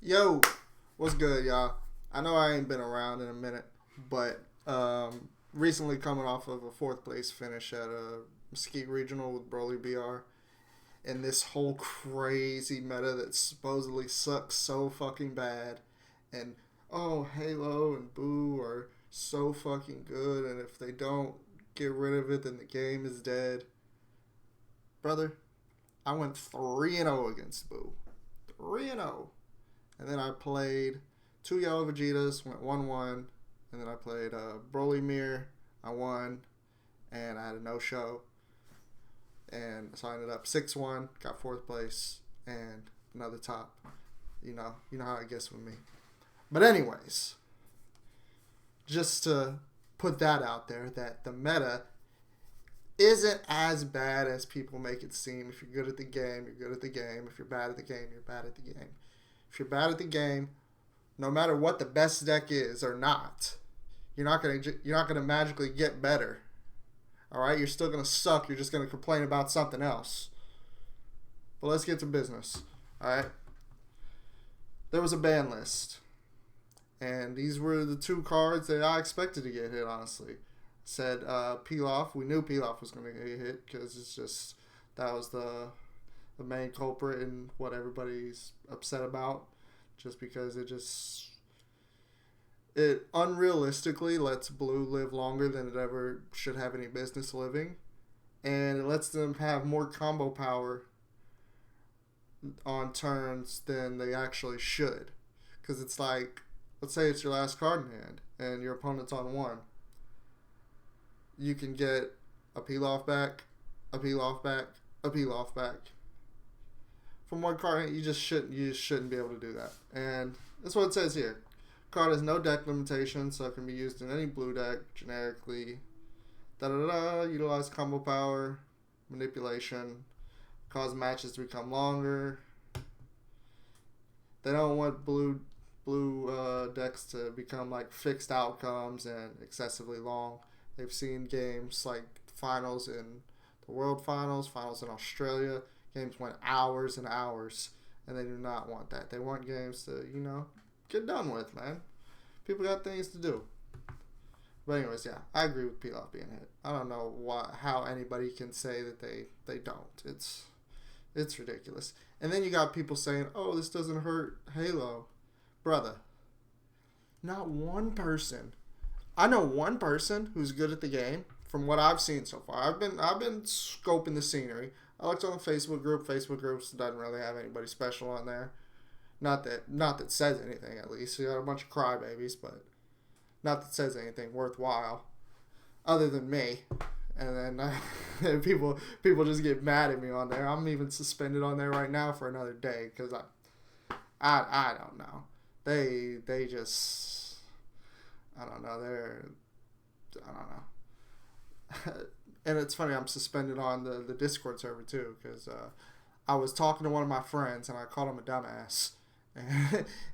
Yo, what's good, y'all? I know I ain't been around in a minute, but recently coming off of a fourth place finish at a Mesquite Regional with Broly BR, and this whole crazy meta that supposedly sucks so fucking bad, and oh, Halo and Boo are so fucking good, and if they don't get rid of it, then the game is dead. Brother, I went 3-0 against Boo. 3-0. And then I played two Yellow Vegetas, went 1-1. And then I played Broly Mirror. I won. And I had a no-show. And so I ended up 6-1, got fourth place, and another top. You know how it gets with me. But anyways, just to put that out there, that the meta isn't as bad as people make it seem. If you're good at the game, you're good at the game. If you're bad at the game, you're bad at the game. If you're bad at the game, no matter what the best deck is or not, you're not gonna magically get better. All right, you're still gonna suck. You're just gonna complain about something else. But let's get to business. All right. There was a ban list, and these were the two cards that I expected to get hit. Honestly, said Pilaf. We knew Pilaf was gonna get hit because it's just that was the main culprit and what everybody's upset about, just because it unrealistically lets Blue live longer than it ever should have any business living, and it lets them have more combo power on turns than they actually should, because it's like, let's say it's your last card in hand and your opponent's on one, you can get a Pilaf back, a Pilaf back, a Pilaf back from one card. You just shouldn't be able to do that. And that's what it says here. Card has no deck limitation, so it can be used in any blue deck generically. Utilize combo power, manipulation, cause matches to become longer. They don't want blue decks to become like fixed outcomes and excessively long. They've seen games like finals in the World Finals in Australia. Games went hours and hours, and they do not want that. They want games to, get done with, man. People got things to do. But anyways, yeah, I agree with Pilaf being hit. I don't know how anybody can say that they don't. It's ridiculous. And then you got people saying, oh, this doesn't hurt Halo. Brother, not one person. I know one person who's good at the game from what I've seen so far. I've been scoping the scenery. I looked on the Facebook group. Facebook groups doesn't really have anybody special on there. Not that says anything, at least. You got a bunch of crybabies, but not that says anything worthwhile other than me. And then people just get mad at me on there. I'm even suspended on there right now for another day because I don't know. They just, I don't know. I don't know. And it's funny, I'm suspended on the Discord server too, because I was talking to one of my friends and I called him a dumbass.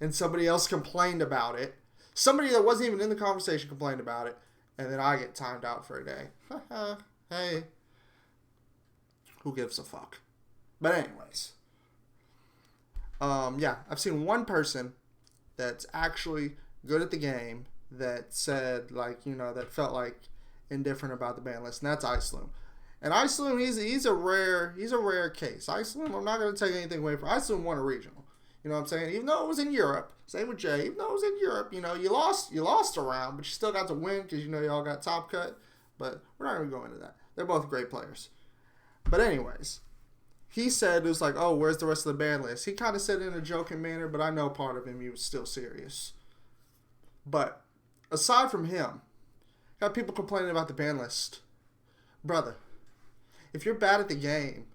And somebody else complained about it. Somebody that wasn't even in the conversation complained about it. And then I get timed out for a day. Hey. Who gives a fuck? But anyways. Yeah, I've seen one person that's actually good at the game that said, that felt like indifferent about the ban list, and that's Iceloom. And Iceloom, he's a rare case. Iceloom, I'm not going to take anything away from Iceloom. Won a regional. You know what I'm saying? Even though it was in Europe, same with Jay. Even though it was in Europe, you lost a round, but you still got to win because y'all got top cut. But we're not going to go into that. They're both great players. But anyways, he said it was like, oh, where's the rest of the ban list? He kind of said it in a joking manner, but I know part of him he was still serious. But aside from him, got people complaining about the ban list. Brother, if you're bad at the game,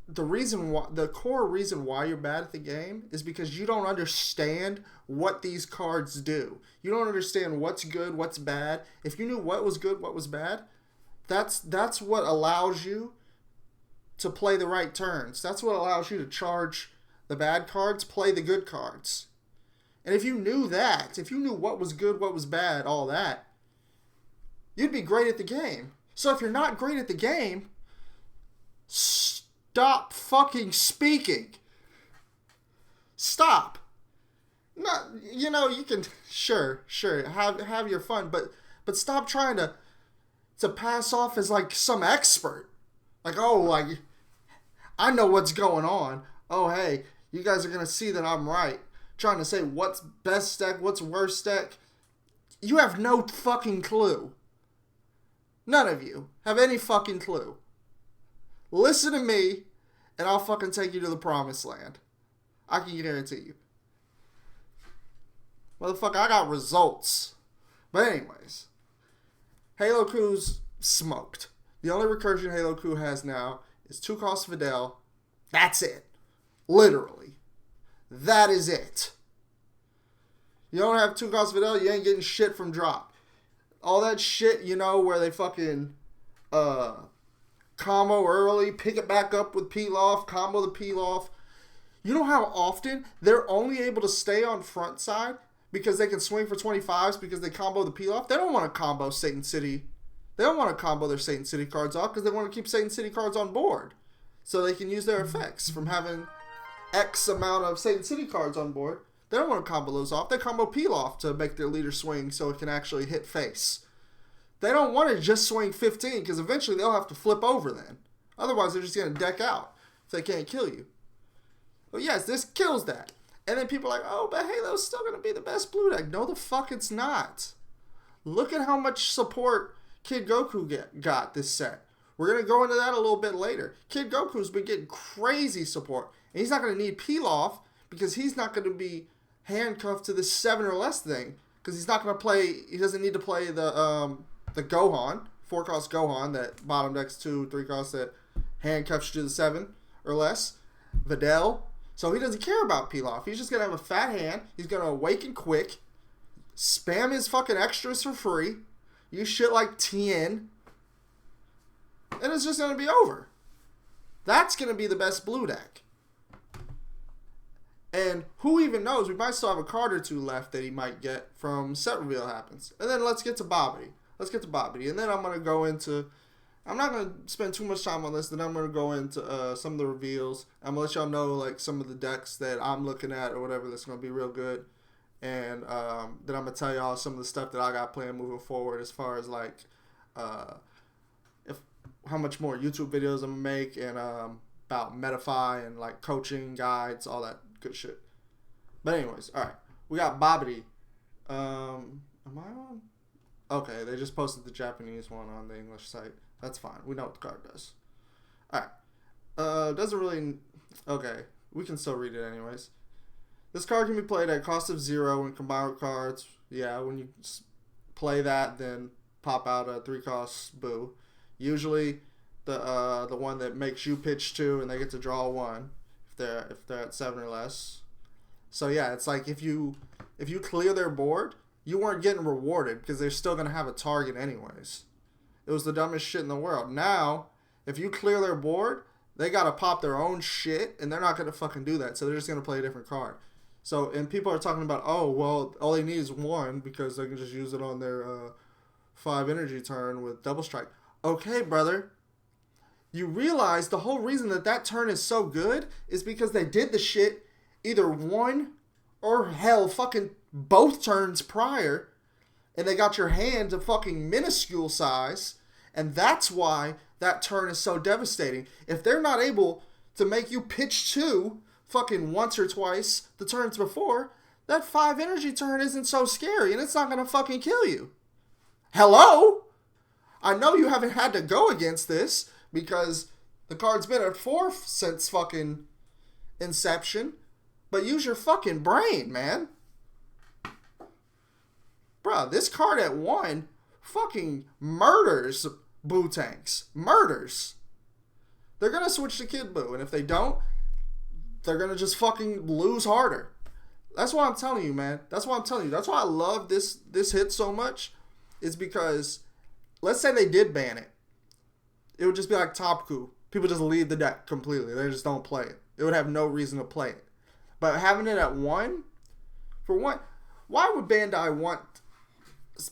the core reason why you're bad at the game is because you don't understand what these cards do. You don't understand what's good, what's bad. If you knew what was good, what was bad, that's what allows you to play the right turns. That's what allows you to charge the bad cards, play the good cards. And if you knew that, if you knew what was good, what was bad, all that, you'd be great at the game. So if you're not great at the game, stop fucking speaking. Stop. Not, you can sure have your fun, but stop trying to pass off as like some expert. Like, oh, like I know what's going on. Oh, hey, you guys are gonna see that I'm right. Trying to say what's best deck, what's worst deck. You have no fucking clue. None of you have any fucking clue. Listen to me, and I'll fucking take you to the promised land. I can guarantee you. Motherfucker, I got results. But anyways, Halo Crew's smoked. The only recursion Halo Crew has now is 2 cost Videl. That's it. Literally. That is it. You don't have 2 cost Videl, you ain't getting shit from drop. All that shit, where they fucking combo early, pick it back up with peel off, combo the peel off. You know how often they're only able to stay on front side because they can swing for 25s because they combo the peel off? They don't want to combo Satan City. They don't want to combo their Satan City cards off because they want to keep Satan City cards on board so they can use their effects from having X amount of Satan City cards on board. They don't want to combo those off. They combo peel off to make their leader swing so it can actually hit face. They don't want to just swing 15 because eventually they'll have to flip over then. Otherwise, they're just going to deck out if they can't kill you. But yes, this kills that. And then people are like, oh, but Halo's still going to be the best blue deck. No, the fuck it's not. Look at how much support Kid Goku got this set. We're going to go into that a little bit later. Kid Goku's been getting crazy support. And he's not going to need peel off because he's not going to be handcuffed to this 7 or less thing. Because he's not going to play, he doesn't need to play the Gohan, 4 cost Gohan that bottom decks 2, 3 costs that handcuffs you to the 7 or less. Videl. So he doesn't care about peel off. He's just going to have a fat hand. He's going to awaken quick. Spam his fucking extras for free. Use shit like TN. And it's just going to be over. That's going to be the best blue deck. And who even knows? We might still have a card or 2 left that he might get from set reveal happens. And then let's get to Bobbity. And then I'm going to go into... I'm not going to spend too much time on this. Then I'm going to go into some of the reveals. I'm going to let y'all know like some of the decks that I'm looking at or whatever that's going to be real good. And then I'm going to tell y'all some of the stuff that I got planned moving forward as far as like how much more YouTube videos I'm going to make and about metafy and like coaching guides, all that good shit. But anyways, all right. We got Bobbity. Am I on? Okay, they just posted the Japanese one on the English site. That's fine. We know what the card does. Alright. Doesn't really... Okay. We can still read it anyways. This card can be played at cost of 0 when combined with cards. Yeah, when you play that, then pop out a 3 cost Boo. Usually, the one that makes you pitch 2 and they get to draw 1 if they're at 7 or less. So yeah, it's like if you clear their board, you weren't getting rewarded because they're still gonna have a target anyways. It was the dumbest shit in the world. Now, if you clear their board, they gotta pop their own shit, and they're not gonna fucking do that. So they're just gonna play a different card. So, and people are talking about, oh, well, all they need is 1 because they can just use it on their 5 energy turn with double strike. Okay, brother. You realize the whole reason that turn is so good is because they did the shit either 1 or hell fucking both turns prior, and they got your hand to fucking minuscule size. And that's why that turn is so devastating. If they're not able to make you pitch 2 fucking once or twice the turns before, that 5 energy turn isn't so scary and it's not going to fucking kill you. Hello? I know you haven't had to go against this because the card's been at 4 since fucking inception, but use your fucking brain, man. Bruh, this card at 1 fucking murders Boo tanks. Murders. They're going to switch to Kid Boo, and if they don't, they're going to just fucking lose harder. That's why I'm telling you, man. That's why I love this hit so much. Is because, let's say they did ban it. It would just be like Top Coup. People just leave the deck completely. They just don't play it. It would have no reason to play it. But having it at 1, for one, why would Bandai want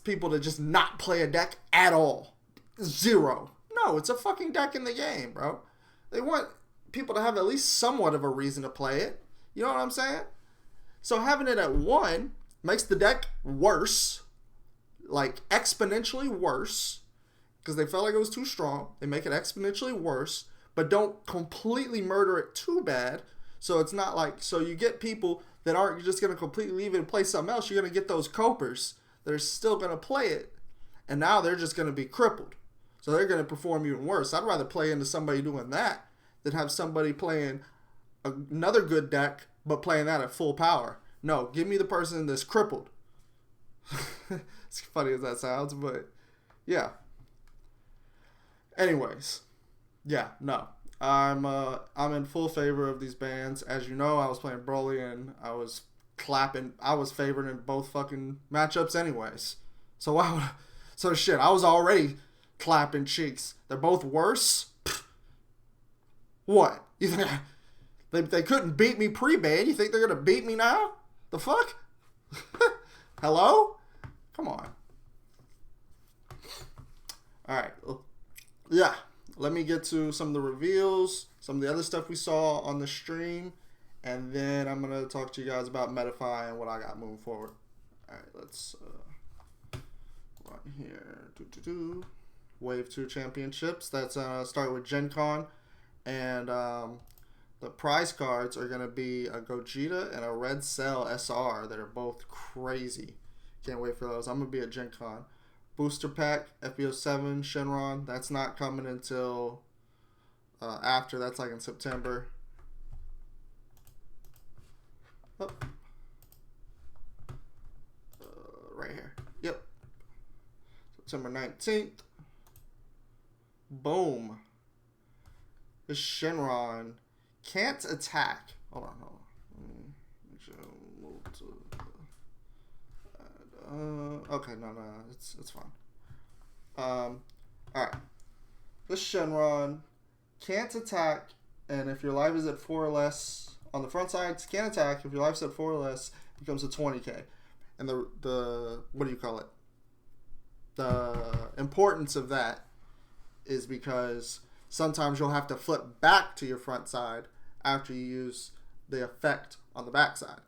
people to just not play a deck at all? 0. No, it's a fucking deck in the game, bro. They want people to have at least somewhat of a reason to play it. You know what I'm saying? So having it at 1 makes the deck worse, like exponentially worse, because they felt like it was too strong. They make it exponentially worse, but don't completely murder it too bad. So it's not like, so you get people that aren't just going to completely leave it and play something else. You're going to get those copers that are still going to play it, and now they're just going to be crippled. So they're going to perform even worse. I'd rather play into somebody doing that than have somebody playing another good deck, but playing that at full power. No, give me the person that's crippled. As funny as that sounds, but yeah. Anyways, yeah, no. I'm in full favor of these bans. As you know, I was playing Broly and I was clapping. I was favored in both fucking matchups anyways. So why would shit, I was already clapping cheeks. They're both worse? What? You think they couldn't beat me pre-ban? You think they're gonna beat me now? The fuck? Hello? Come on. Alright. Yeah. Let me get to some of the reveals, some of the other stuff we saw on the stream, and then I'm going to talk to you guys about metafy and what I got moving forward. Alright, let's run here. Wave 2 championships. That's start with Gen Con, and the prize cards are going to be a Gogeta and a Red Cell SR that are both crazy. Can't wait for those. I'm going to be at Gen Con. Booster pack, FBO7, Shenron. That's not coming until after. That's like in September. Oh. Right here. Yep. September 19th. Boom. This Shenron can't attack. Hold on. Okay, no, it's fine. Alright. This Shenron can't attack, and if your life is at 4 or less, on the front side, can't attack. If your life's at 4 or less, it becomes a 20k. And the what do you call it? The importance of that is because sometimes you'll have to flip back to your front side after you use the effect on the back side.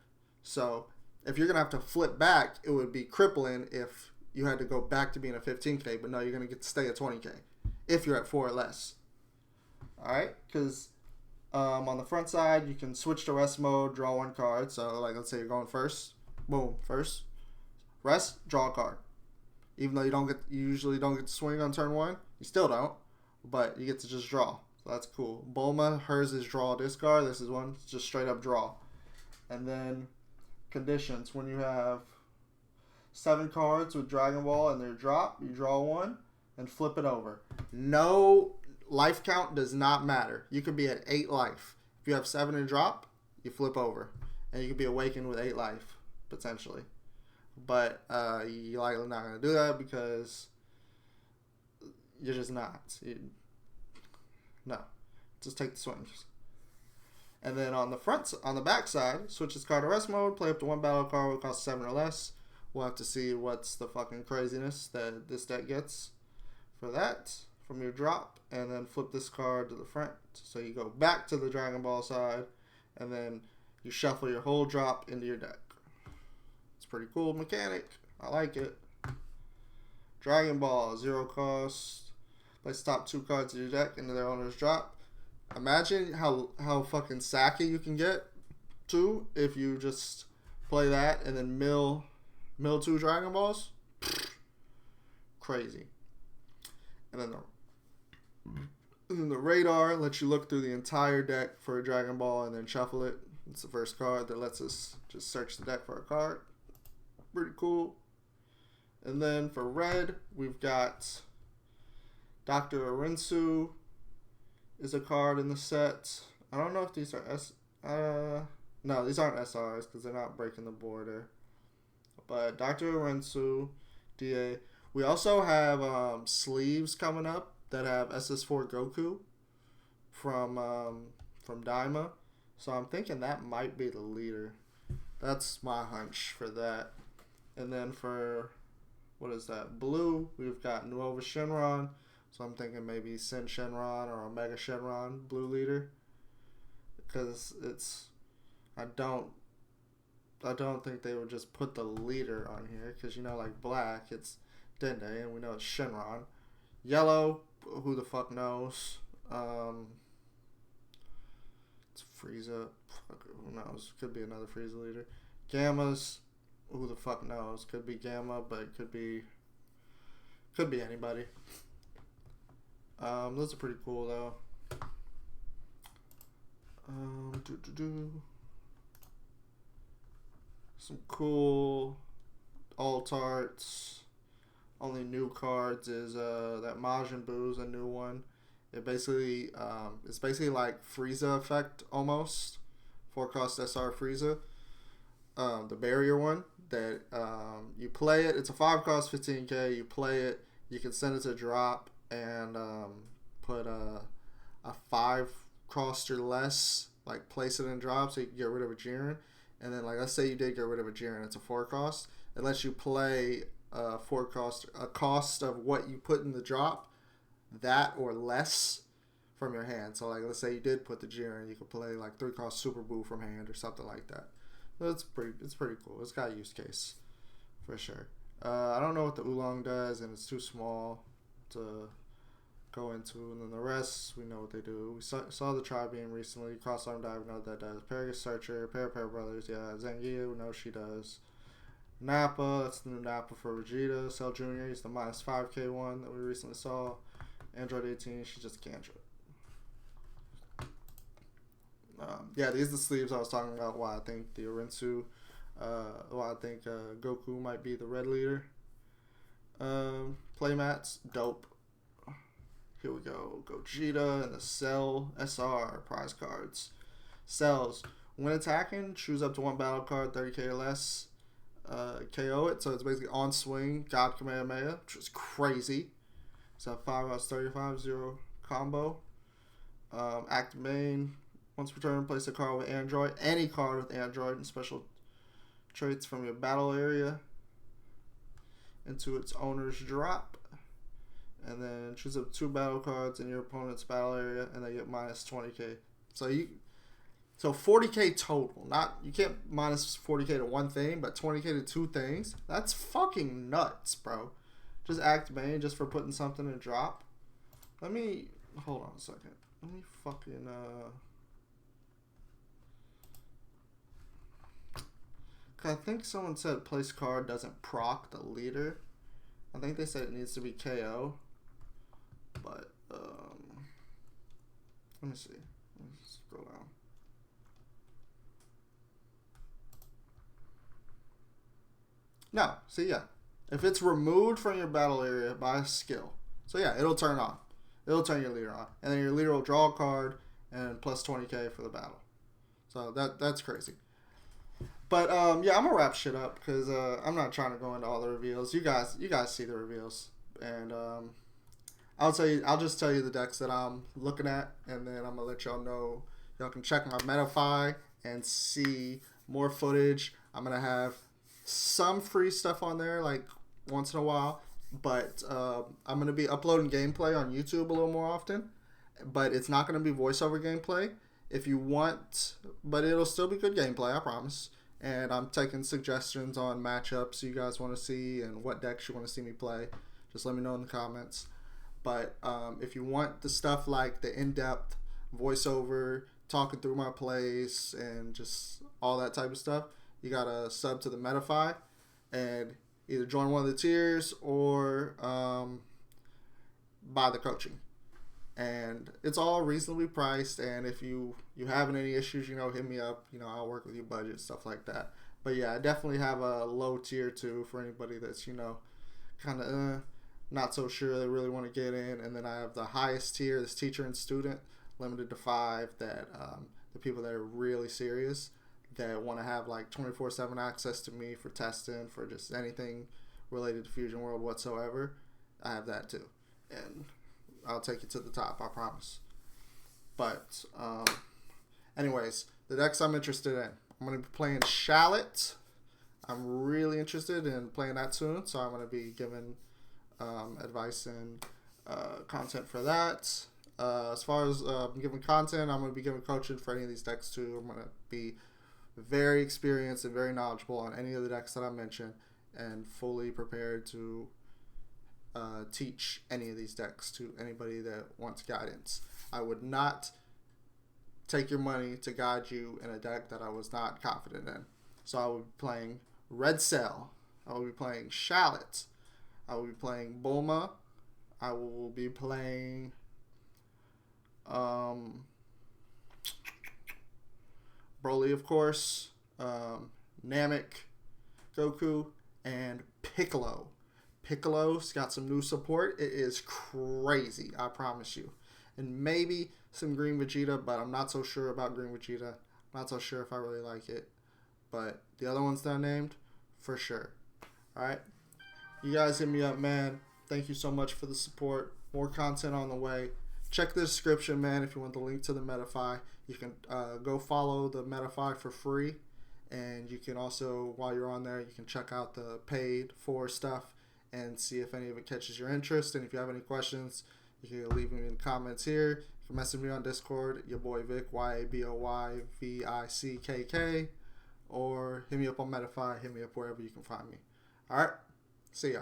So if you're going to have to flip back, it would be crippling if you had to go back to being a 15k, but no, you're going to get to stay at 20k if you're at 4 or less. Alright? Because on the front side, you can switch to rest mode, draw 1 card. So, like, let's say you're going first. Boom, first. Rest, draw a card. Even though you usually don't get to swing on turn 1, you still don't, but you get to just draw. So that's cool. Bulma, hers is draw, discard. This is one, just straight up draw. And then conditions, when you have 7 cards with Dragon Ball and their drop, you draw 1 and flip it over. No life count does not matter. You could be at 8 life. If you have 7 and drop, you flip over. And you could be awakened with 8 life, potentially. But you're likely not going to do that because you're just not. No. Just take the swings. And then on the back side, switch this card to rest mode, play up to 1 battle card, will cost 7 or less. We'll have to see what's the fucking craziness that this deck gets for that from your drop, and then flip this card to the front. So you go back to the Dragon Ball side, and then you shuffle your whole drop into your deck. It's a pretty cool mechanic. I like it. Dragon Ball, 0 cost. Place top 2 cards of your deck into their owner's drop. Imagine how fucking sacky you can get to if you just play that and then mill 2 Dragon Balls. Crazy. And then the radar lets you look through the entire deck for a Dragon Ball and then shuffle it. It's the first card that lets us just search the deck for a card. Pretty cool. And then for red, we've got Dr. Arinsu is a card in the set. I don't know if these are no, these aren't SRs because they're not breaking the border. But Dr. Arinsu, DA. We also have sleeves coming up that have SS4 Goku from Daima. So I'm thinking that might be the leader. That's my hunch for that. And then for, what is that, blue, we've got Nuova Shenron. So I'm thinking maybe Sin Shenron or Omega Shenron, blue leader. Because I don't think they would just put the leader on here because like black, it's Dende, and we know it's Shenron. Yellow, who the fuck knows? It's Frieza. Fuck, who knows? Could be another Frieza leader. Gammas, who the fuck knows? Could be Gamma, but it could be anybody. Those are pretty cool though. Some cool all Tarts. Only new cards is that Majin Buu's a new one. It's basically like Frieza effect almost. 4-cost SR Frieza. The barrier one that you play it. It's a 5-cost 15k. You play it. You can send it to drop and put a 5-cost or less. Like place it in drop so you can get rid of a Jiren. And then let's say you did get rid of a Jiren. It's a 4-cost. It lets you play a cost of what you put in the drop, that or less from your hand. So let's say you did put the Jiren, you could play 3-cost Super Buu from hand or something like that. It's pretty cool. It's got a use case for sure. I don't know what the Oolong does, and it's too small to go into. And then the rest, we know what they do. We saw the Tri-Beam recently. Cross-Arm Dive, we know what that does. Paragus Searcher, Pair Brothers, yeah. Zangief, we know she does. Nappa, that's the new Nappa for Vegeta. Cell Jr., he's the minus 5k one that we recently saw. Android 18, she's just a Android. Yeah, these are the sleeves I was talking about. Why I think the Orensu, why I think Goku might be the red leader. Playmats, dope. Here we go. Gogeta and the Cell SR prize cards. Cells. When attacking, choose up to one battle card, 30k or less. KO it. So it's basically on swing, God Kamehameha, which is crazy. So 5 out of 35, 0 combo. Active main. Once per turn, place a card with Android. Any card with Android and special traits from your battle area into its owner's drop. And then choose up 2 battle cards in your opponent's battle area, and they get minus 20k. So 40k total. You can't minus 40k to one thing, but 20k to 2 things. That's fucking nuts, bro. Just act main just for putting something in drop. Hold on a second. Let me fucking I think someone said place card doesn't proc the leader. I think they said it needs to be KO. But let me see. Let's scroll down. No, see, yeah. If it's removed from your battle area by a skill, so yeah, it'll turn on. It'll turn your leader on, and then your leader will draw a card and plus 20k for the battle. So that's crazy. But yeah, I'm gonna wrap shit up because I'm not trying to go into all the reveals. You guys see the reveals, and I'll just tell you the decks that I'm looking at, and then I'm gonna let y'all know. Y'all can check my metafy and see more footage. I'm gonna have some free stuff on there, once in a while, but I'm gonna be uploading gameplay on YouTube a little more often. But it's not gonna be voiceover gameplay. If you want, but it'll still be good gameplay, I promise. And I'm taking suggestions on matchups you guys want to see and what decks you want to see me play. Just let me know in the comments. But if you want the stuff like the in-depth voiceover, talking through my plays, and just all that type of stuff, you got to sub to the metafy and either join one of the tiers or buy the coaching. And it's all reasonably priced, and if you having any issues, hit me up. I'll work with your budget, stuff like that. But yeah, I definitely have a low tier too for anybody that's kind of not so sure they really want to get in. And then I have the highest tier, this teacher and student, limited to 5. That the people that are really serious, that want to have 24/7 access to me for testing, for just anything related to Fusion World whatsoever. I have that too, and I'll take you to the top, I promise. But anyways, the decks I'm interested in. I'm going to be playing Shallot. I'm really interested in playing that soon, so I'm going to be giving advice and content for that. As far as giving content, I'm going to be giving coaching for any of these decks too. I'm going to be very experienced and very knowledgeable on any of the decks that I mentioned, and fully prepared to teach any of these decks to anybody that wants guidance. I would not take your money to guide you in a deck that I was not confident in. So I will be playing Red Cell. I will be playing Shallot. I will be playing Bulma. I will be playing Broly, of course, Namek, Goku, and Piccolo. Piccolo's got some new support. It is crazy, I promise you. And maybe some Green Vegeta, but I'm not so sure about Green Vegeta. I'm not so sure if I really like it. But the other ones that I named, for sure. Alright? You guys hit me up, man. Thank you so much for the support. More content on the way. Check the description, man, if you want the link to the metafy. You can go follow the metafy for free. And you can also, while you're on there, you can check out the paid for stuff and see if any of it catches your interest. And if you have any questions, you can leave them in the comments here. You can message me on Discord, your boy Vic, YABOYVICKK, or hit me up on Metafy, hit me up wherever you can find me. Alright, see ya.